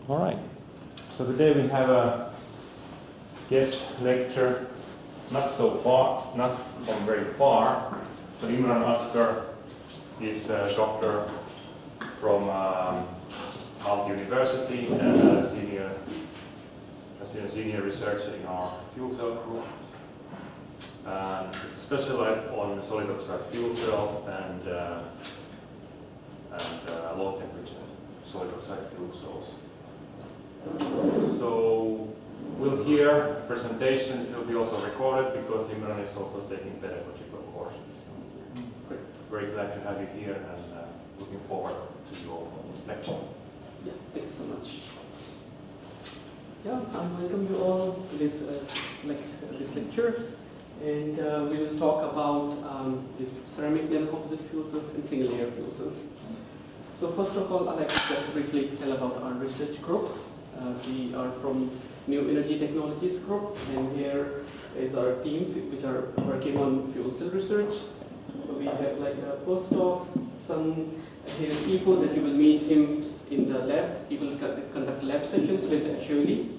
All right. So today we have a guest lecture, not so far, not from very far. So Imran Askar is a doctor from Aalto University and has been a senior researcher in our fuel cell group, and specialized on solid oxide fuel cells and low temperature solid oxide fuel cells. So we'll hear a presentation. It will be also recorded because Imran is also taking pedagogical courses. Great. Very glad to have you here and looking forward to your lecture. Yeah, thank you so much. Yeah, I welcome you all to this lecture, and we will talk about this ceramic nanocomposite fuel cells and single layer fuel cells. So first of all, I'd like to just briefly tell about our research group. We are from New Energy Technologies group, and here is our team which are working on fuel cell research. So we have postdocs, some here Ifo that you will meet him in the lab. He will conduct lab sessions with Ashwini,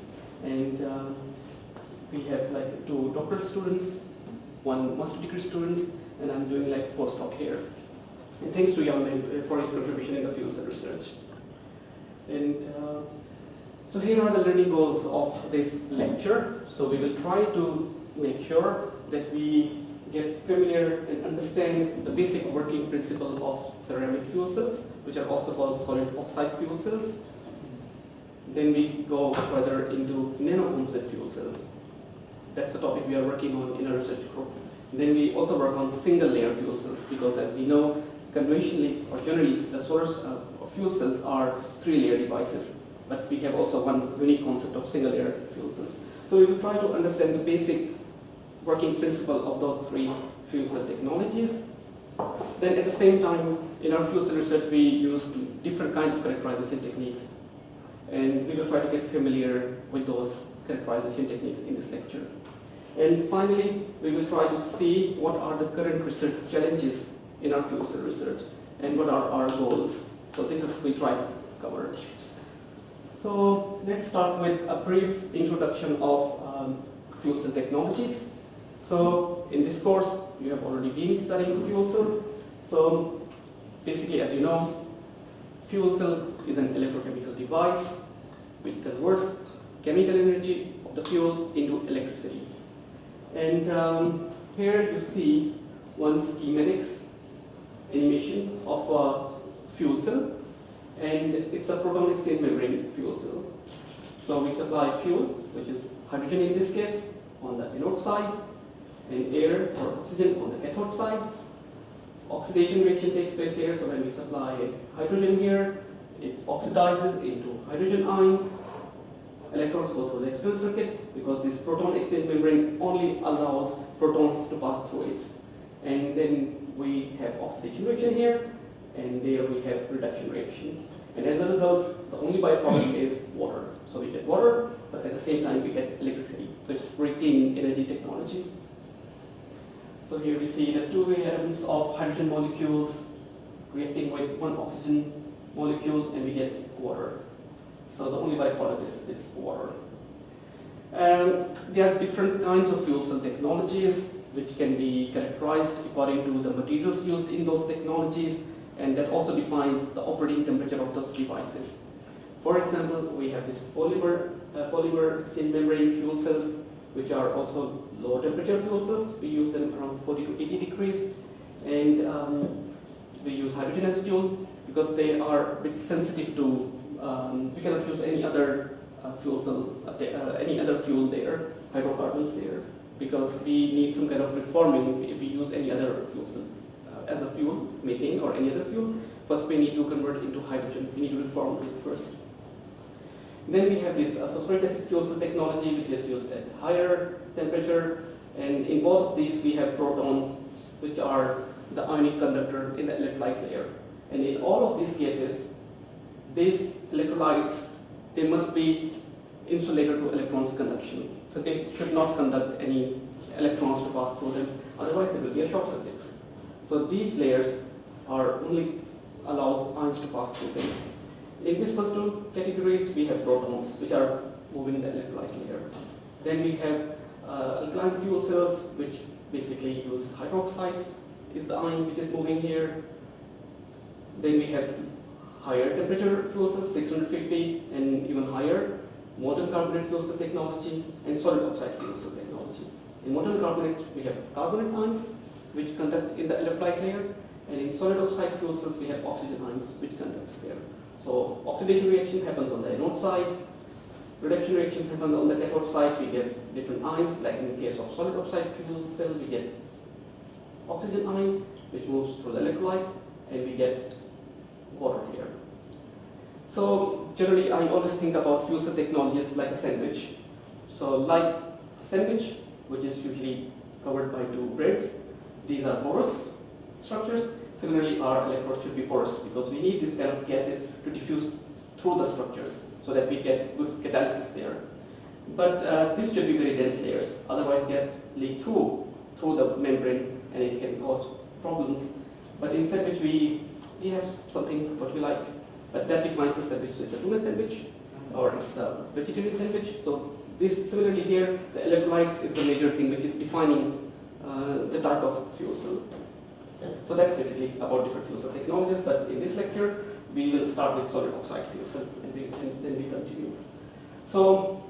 and we have two doctoral students, one master degree students, and I'm doing postdoc here. And thanks to Yaman for his contribution in the fuel cell research. And so here are the learning goals of this lecture. So we will try to make sure that we get familiar and understand the basic working principle of ceramic fuel cells, which are also called solid oxide fuel cells. Then we go further into nanocomposite fuel cells. That's the topic we are working on in our research group. Then we also work on single layer fuel cells, because as we know, conventionally or generally the source of fuel cells are 3-layer devices. But we have also one unique concept of single layer fuel cells. So we will try to understand the basic working principle of those 3 fuel cell technologies. Then at the same time, in our fuel cell research, we use different kinds of characterization techniques. And we will try to get familiar with those characterization techniques in this lecture. And finally, we will try to see what are the current research challenges in our fuel cell research and what are our goals. So this is we try to cover. So let's start with a brief introduction of fuel cell technologies. So in this course, you have already been studying fuel cell. So basically, as you know, fuel cell is an electrochemical device which converts chemical energy of the fuel into electricity. And here you see one schematics animation of a fuel cell, and it's a proton exchange membrane fuel cell. So we supply fuel, which is hydrogen in this case, on the anode side, and air or oxygen on the cathode side. Oxidation reaction takes place here, so when we supply hydrogen here, it oxidizes into hydrogen ions. Electrons go through the external circuit because this proton exchange membrane only allows protons to pass through it. And then we have oxidation reaction here, and there we have reduction reaction. And as a result, the only byproduct is water. So we get water, but at the same time we get electricity. So it's very clean energy technology. So here we see the 2 atoms of hydrogen molecules reacting with one oxygen molecule, and we get water. So the only byproduct is water. There are different kinds of fuel cell technologies which can be characterized according to the materials used in those technologies, and that also defines the operating temperature of those devices. For example, we have this polymer exchange membrane fuel cells, which are also low temperature fuel cells. We use them around 40 to 80 degrees, and we use hydrogen as fuel because they are a bit sensitive to, we cannot use any other fuel cell, any other fuel there, hydrocarbons there, because we need some kind of reforming if we use any other fuel cell as a fuel, methane or any other fuel. First we need to convert it into hydrogen, we need to reform it first. Then we have this phosphoric acid fuel cell technology, which is used at higher temperature, and in both of these we have protons, which are the ionic conductor in the electrolyte layer. And in all of these cases, these electrolytes, they must be insulated to electrons conduction. So they should not conduct any electrons to pass through them, otherwise there will be a short circuit. So these layers are only allows ions to pass through them. In these first two categories, we have protons, which are moving in the electrolyte layer. Then we have alkaline fuel cells, which basically use hydroxides, is the ion which is moving here. Then we have higher temperature fuel cells, 650 and even higher, molten carbonate fuel cell technology, and solid oxide fuel cell technology. In molten carbonate, we have carbonate ions, which conduct in the electrolyte layer, and in solid oxide fuel cells, we have oxygen ions, which conducts there. So oxidation reaction happens on the anode side, reduction reactions happen on the cathode side. We get different ions, like in the case of solid oxide fuel cell, we get oxygen ion, which moves through the electrolyte, and we get water here. So generally, I always think about fuel cell technologies like a sandwich. So like a sandwich, which is usually covered by two breads, these are porous structures. Similarly, our electrodes should be porous because we need these kind of gases to diffuse through the structures so that we get good catalysis there. But this should be very dense layers, otherwise gas leak through the membrane and it can cause problems. But in sandwich, we have something what we like, but that defines the sandwich. So it's a tuna sandwich or it's a vegetarian sandwich. So this similarly here, the electrolytes is the major thing which is defining the type of fuel cell. So that's basically about different fuel cell technologies, but in this lecture, we will start with solid oxide fuel cell and then we continue. So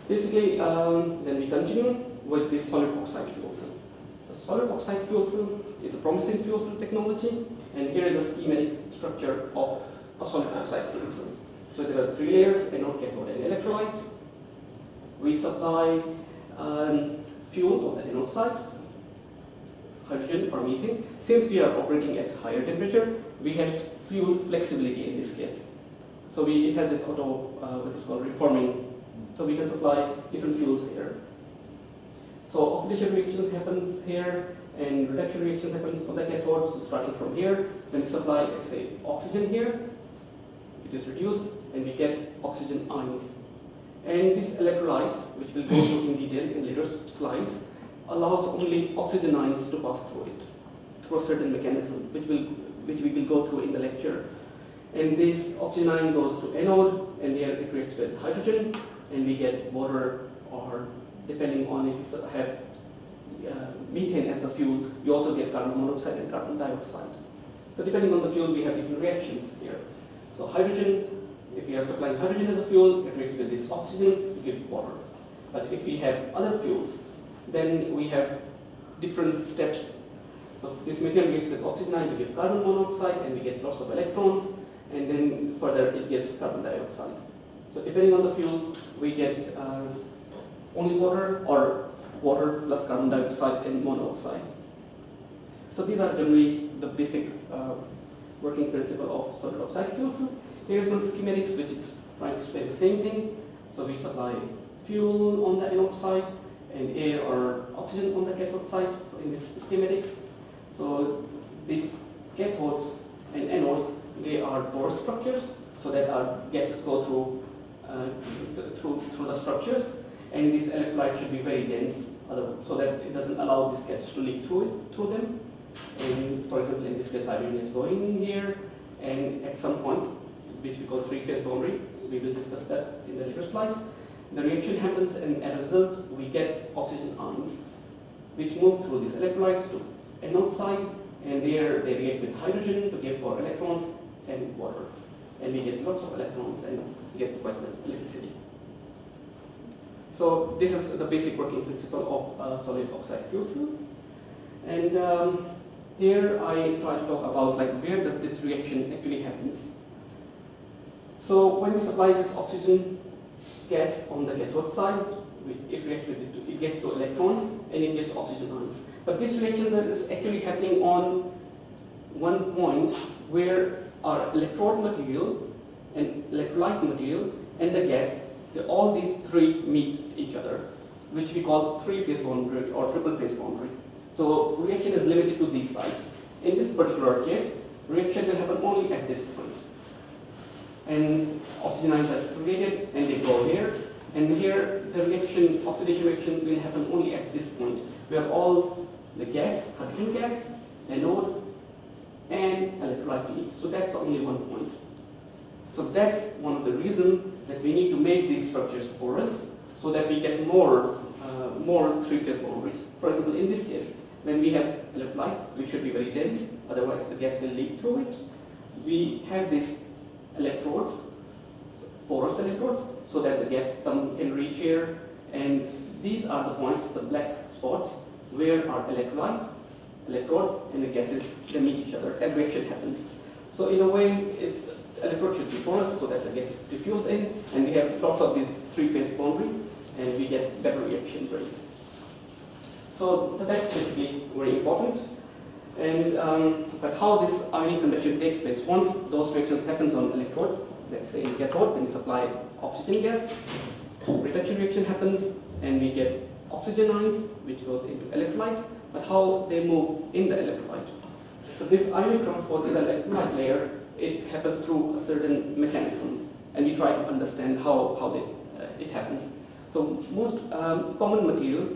basically, then we continue with this solid oxide fuel cell. The solid oxide fuel cell is a promising fuel cell technology, and here is a schematic structure of a solid oxide fuel cell. So there are three layers: anode, cathode, and electrolyte. We supply fuel on the anode side, hydrogen or methane. Since we are operating at higher temperature, we have fuel flexibility in this case. So it has this what is called reforming. So we can supply different fuels here. So oxidation reactions happens here, and reduction reactions happens on the cathode. So starting from here, then we supply, let's say, oxygen here. It is reduced, and we get oxygen ions. And this electrolyte, which we'll go through in detail in later slides, allows only oxygen ions to pass through it, through a certain mechanism, which we will go through in the lecture. And this oxygen ion goes to anode, and there it reacts with hydrogen, and we get water, or depending on if you have methane as a fuel, you also get carbon monoxide and carbon dioxide. So depending on the fuel, we have different reactions here. So hydrogen, if we are supplying hydrogen as a fuel, it reacts with this oxygen to give water. But if we have other fuels, then we have different steps. So this methane reacts with oxygen ion to give carbon monoxide, and we get lots of electrons, and then further it gives carbon dioxide. So depending on the fuel, we get only water, or water plus carbon dioxide and monoxide. So these are generally the basic working principle of solid oxide fuel cell. Here's one schematics which is trying to explain the same thing. So we supply fuel on the anode side and air or oxygen on the cathode side in this schematics. So these cathodes and anodes, they are porous structures, so that our gases go through the structures, and this electrolyte should be very dense, so that it doesn't allow these gases to leak through them. And for example, in this case, hydrogen is going in here, and at some point, which we call three-phase boundary, we will discuss that in the later slides. The reaction happens, and as a result, we get oxygen ions, which move through these electrolytes to anode side, and there they react with hydrogen to give 4 electrons and water. And we get lots of electrons and get quite much electricity. So this is the basic working principle of solid oxide fuel cell. And here I try to talk about where does this reaction actually happens. So when we supply this oxygen gas on the cathode side, it gets to electrons and it gets oxygen ions. But this reaction is actually happening on one point where our electrode material and electrolyte material and the gas, all these three meet each other, which we call three-phase boundary or triple-phase boundary. So reaction is limited to these sides. In this particular case, reaction will happen only at this point. And oxygen ions are created and they go here. And here the reaction, oxidation reaction will happen only at this point, where all the gas, hydrogen gas, anode, and electrolyte meet. So that's only one point. So that's one of the reasons that we need to make these structures porous so that we get more three-phase boundaries. For example, in this case, when we have electrolyte, which should be very dense, otherwise the gas will leak through it, we have these electrodes, porous electrodes, so that the gas can reach here, and these are the points, the black spots, where our electrode, and the gases, they meet each other, and reaction happens. So in a way, electrode should be porous so that the gas diffuse in, and we have lots of these three-phase boundary, and we get better reaction rate. So that's basically very important. And but how this ionic conduction takes place, once those reactions happens on electrode, let's say in cathode, when you supply oxygen gas, reduction reaction happens, and we get oxygen ions, which goes into electrolyte, but how they move in the electrolyte. So this ionic transport in the electrolyte layer, it happens through a certain mechanism, and we try to understand how it happens. So most common material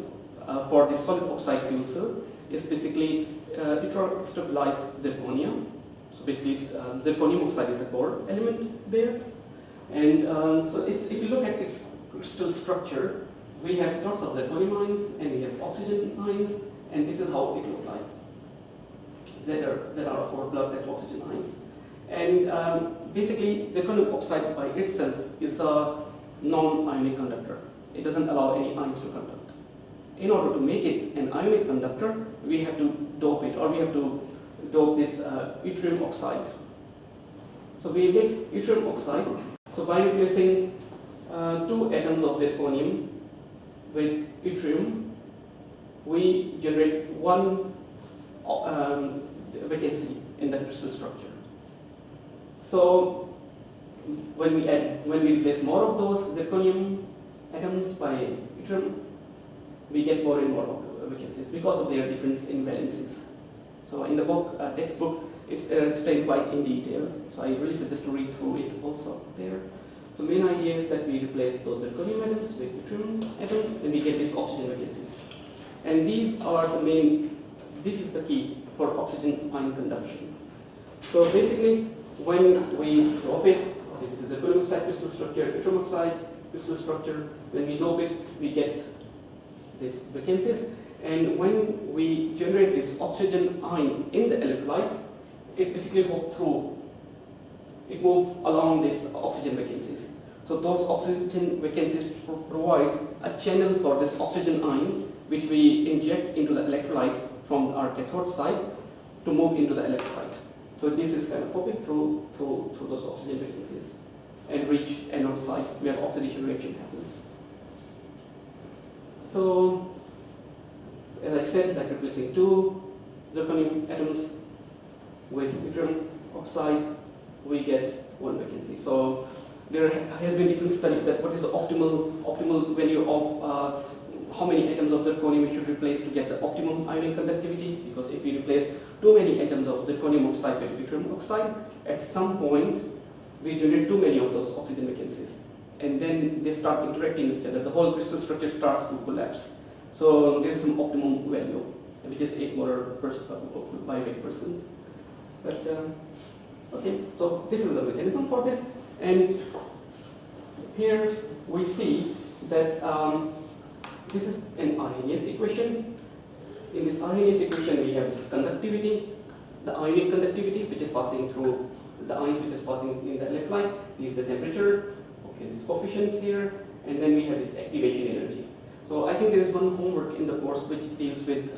for this solid oxide fuel cell is basically ultra-stabilized zirconia. So basically zirconium oxide is a core element there. And so if you look at its crystal structure, we have lots of zirconium ions and we have oxygen ions, and this is how it looks like. ZR4 plus that oxygen ions. And basically zirconium oxide by itself is a non-ionic conductor. It doesn't allow any ions to conduct. In order to make it an ionic conductor, we have to dope it, or we have to dope this yttrium oxide. So we mix yttrium oxide. So by replacing 2 atoms of zirconium with yttrium, we generate one vacancy in the crystal structure. So when we replace more of those zirconium atoms by yttrium, we get more and more vacancies because of their difference in valencies. So in the book, textbook, it's explained quite in detail. So I really suggest to read through it also there. So main idea is that we replace those zirconium atoms with yttrium atoms, and we get these oxygen vacancies. And these are the main, this is the key for oxygen ion conduction. So basically, when we dope it, this is the zirconium oxide crystal structure, yttrium oxide crystal structure, when we dope it, we get these vacancies, and when we generate this oxygen ion in the electrolyte, it basically moves along these oxygen vacancies. So those oxygen vacancies provides a channel for this oxygen ion, which we inject into the electrolyte from our cathode side to move into the electrolyte. So this is kind of popping through those oxygen vacancies and reach anode side where oxidation reaction happens. So, as I said, like replacing 2 zirconium atoms with yttrium oxide, we get 1 vacancy. So there has been different studies that what is the optimal value of how many atoms of zirconium we should replace to get the optimum ionic conductivity. Because if we replace too many atoms of zirconium oxide with yttrium oxide, at some point we generate too many of those oxygen vacancies, and then they start interacting with each other. The whole crystal structure starts to collapse. So there is some optimum value, which is 8 molar by weight percent. But okay, so this is the mechanism for this, and here we see that this is an Arrhenius equation. In this Arrhenius equation, we have this conductivity, the ionic conductivity, which is passing through the ions, which is passing in the electrolyte. This is the temperature. Okay, this coefficient here, and then we have this activation energy. So I think there is one homework in the course which deals with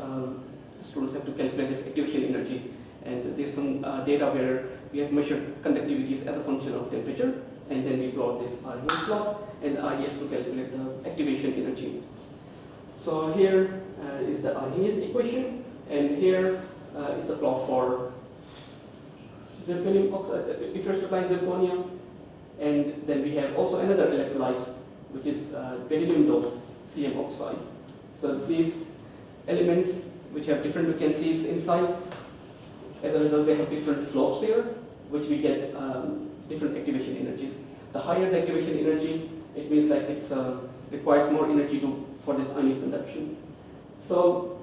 students have to calculate this activation energy, and there's some data where we have measured conductivities as a function of temperature, and then we plot this Arrhenius plot, and the idea is to calculate the activation energy. So here is the Arrhenius equation, and here is a plot for zirconium oxide, ultra-stabilized zirconia, and then we have also another electrolyte, which is beryllium doped CM oxide. So these elements, which have different vacancies inside, as a result they have different slopes here, which we get different activation energies. The higher the activation energy, it means like it requires more energy for this ionic conduction. So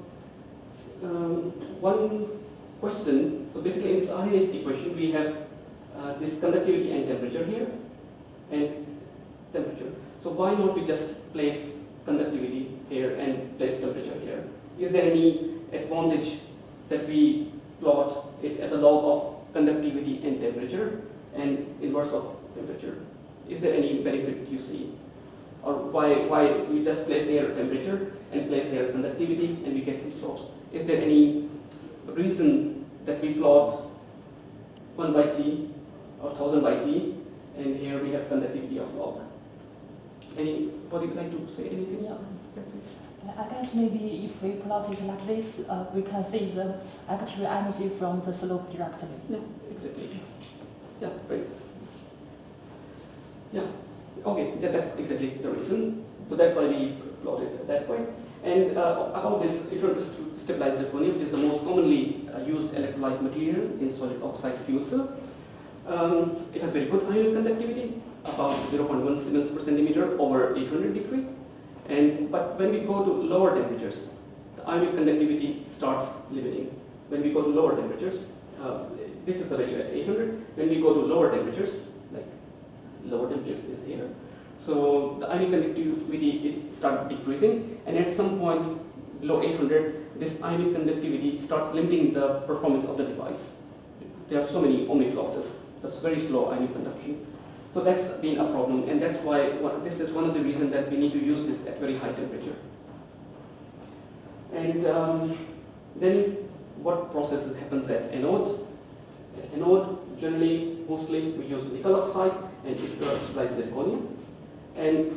one question, so basically in this Arrhenius equation we have this conductivity and temperature here, why not we just place conductivity here and place temperature here? Is there any advantage that we plot it as a log of conductivity and temperature and inverse of temperature? Is there any benefit you see? Or why we just place here temperature and place here conductivity and we get some slopes? Is there any reason that we plot 1 by T or 1000 by T and here we have conductivity of log? Anybody would like to say anything? Yeah. Please. I guess maybe if we plot it like this, we can see the active energy from the slope directly. Yeah, exactly. Yeah, right. Yeah, okay, that's exactly the reason. So that's why we plot it that way. And about this stabilized zirconia, which is the most commonly used electrolyte material in solid oxide fuel cell. It has very good ionic conductivity, about 0.1 Siemens per centimeter over 800 degree. But when we go to lower temperatures, the ionic conductivity starts limiting. When we go to lower temperatures, this is the value at 800. When we go to lower temperatures, like lower temperatures is here. So the ionic conductivity is start decreasing, and at some point below 800, this ionic conductivity starts limiting the performance of the device. There are so many ohmic losses. That's very slow ionic conduction. So that's been a problem, and that's why this is one of the reasons that we need to use this at very high temperature. And then what processes happens at anode? At anode, generally, mostly we use nickel oxide and it stabilizes zirconia. And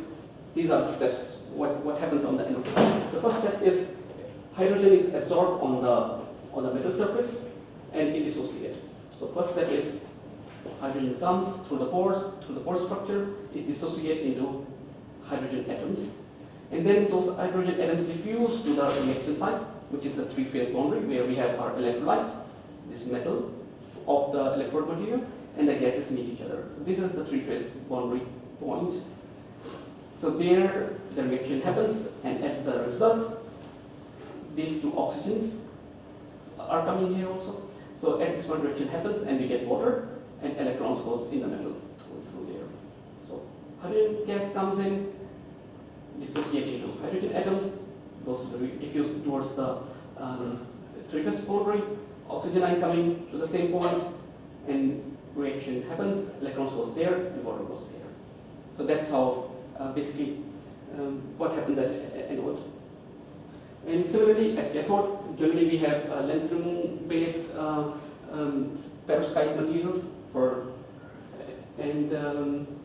these are the steps, what happens on the anode side. The first step is hydrogen is absorbed on the metal surface and it dissociates. So first step is hydrogen comes through the pore structure, it dissociates into hydrogen atoms. And then those hydrogen atoms diffuse to the reaction site, which is the three-phase boundary where we have our electrolyte, this metal of the electrode material, and the gases meet each other. This is the three-phase boundary point. So there the reaction happens, and as the result, these two oxygens are coming here also. So at this one reaction happens and we get water and electrons goes in the metal through there. So hydrogen gas comes in, dissociating into hydrogen atoms, goes to the diffuse towards the three-phase boundary, oxygen ion coming to the same point, and reaction happens, electrons goes there and water goes there. So that's how basically what happened at anode. And similarly at cathode, generally we have lanthanum-based perovskite materials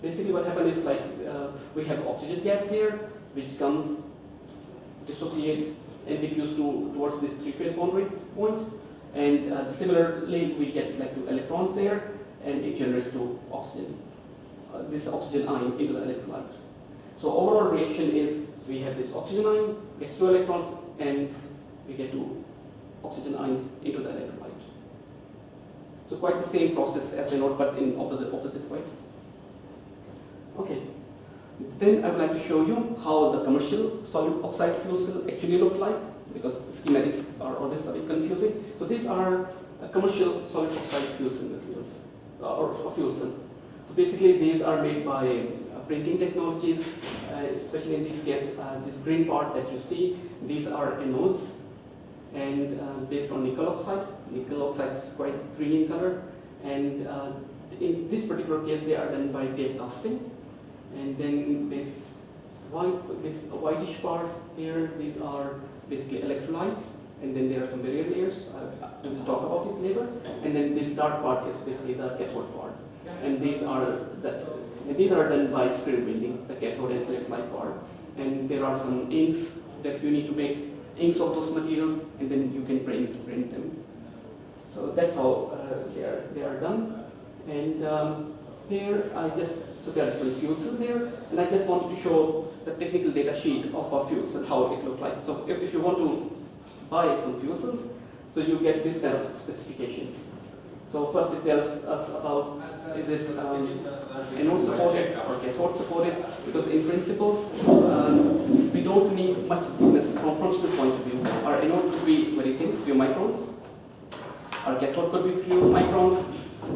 basically what happened is like we have oxygen gas here, which comes, dissociates and diffuse towards this three-phase boundary point, and similarly we get like two electrons there, and it generates two oxygen, this oxygen ion into the electrolyte. So overall reaction is we have this oxygen ion, gets two electrons, and we get two oxygen ions into the electrolyte. So quite the same process as anode, but in opposite way. Okay. Then I would like to show you how the commercial solid oxide fuel cell actually look like, because schematics are always a bit confusing. So these are commercial solid oxide fuel cell materials, or fuel cell. So basically these are made by printing technologies, especially in this case, this green part that you see, these are anodes, and based on nickel oxide. Nickel oxide is quite green in color, and in this particular case they are done by tape casting. And then this whitish part here, these are basically electrolytes, and then there are some barrier layers, we will talk about it later, and then this dark part is basically the cathode part, and these are done by screen printing, the cathode and electrolyte part, and there are some inks that you need to make inks of those materials, and then you can print them. So that's how they are done. And here so there are different fuel cells here, and I just wanted to show the technical data sheet of our fuel cell, how it looks like. So if you want to buy some fuel cells, so you get this kind of specifications. So first it tells us about, is it anode supported or cathode supported, because in principle we don't need much thickness from functional point of view. Our anode could be very thin, few microns. Our cathode could be few microns,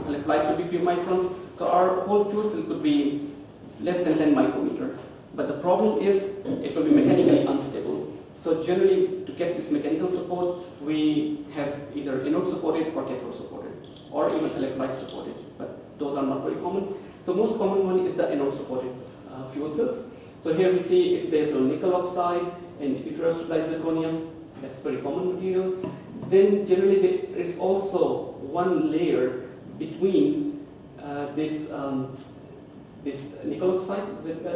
electrolyte could be few microns. So our whole fuel cell could be less than 10 micrometer. But the problem is it will be mechanically unstable. So generally, to get this mechanical support, we have either anode supported or cathode supported, or even electrolyte supported, but those are not very common. So most common one is the anode supported fuel cells. So here we see it's based on nickel oxide and ytterostabilized zirconium. That's very common material. Then generally there is also one layer between this nickel oxide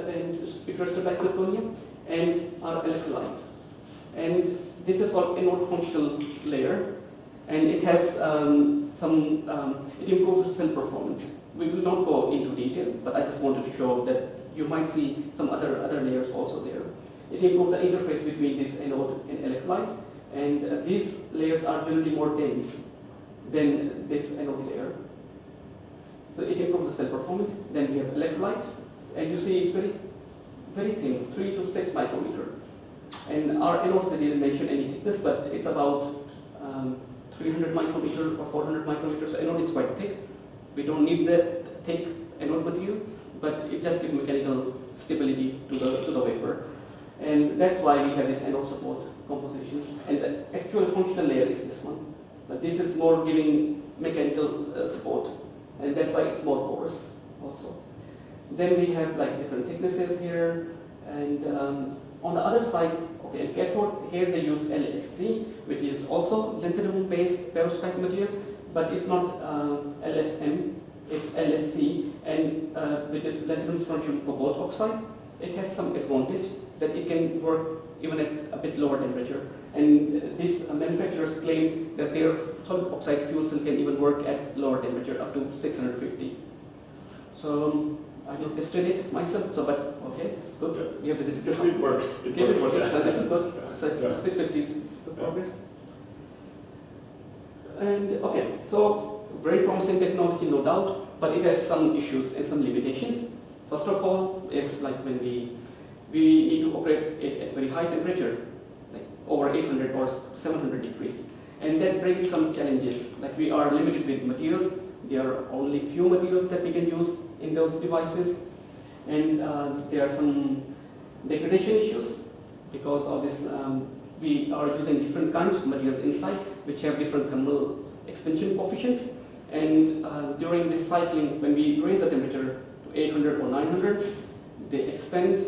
and ytterostabilized zirconium and our electrolyte. And this is called anode functional layer, and it has it improves cell performance. We will not go into detail, but I just wanted to show that you might see some other layers also there. It improves the interface between this anode and electrolyte, and these layers are generally more dense than this anode layer. So it improves the cell performance. Then we have electrolyte, and you see it's very thin, 3 to 6 micrometer. And our anodes, they didn't mention any thickness, but it's about 300 micrometer or 400 micrometers. So anode is quite thick. We don't need that thick anode material, but it just gives mechanical stability to the wafer. And that's why we have this anode support composition. And the actual functional layer is this one. But this is more giving mechanical support, and that's why it's more porous also. Then we have like different thicknesses here, and on the other side, okay, in cathode, here they use LSC, which is also lanthanum-based perovskite material, but it's not LSM, it's LSC, and which is lanthanum strontium cobalt oxide. It has some advantage that it can work even at a bit lower temperature. And these manufacturers claim that their solid oxide fuel cell can even work at lower temperature, up to 650. So I not tested it myself, so but okay, it's good. You have visited it. It works. It works. Yeah. So this is good. So it's 650 is good progress. And okay, so very promising technology, no doubt, but it has some issues and some limitations. First of all, is like when we need to operate it at very high temperature, like over 800 or 700 degrees, and that brings some challenges. Like we are limited with materials. There are only few materials that we can use in those devices, and there are some degradation issues because of this. We are using different kinds of materials inside, which have different thermal expansion coefficients, and during this cycling, when we raise the temperature to 800 or 900, they expand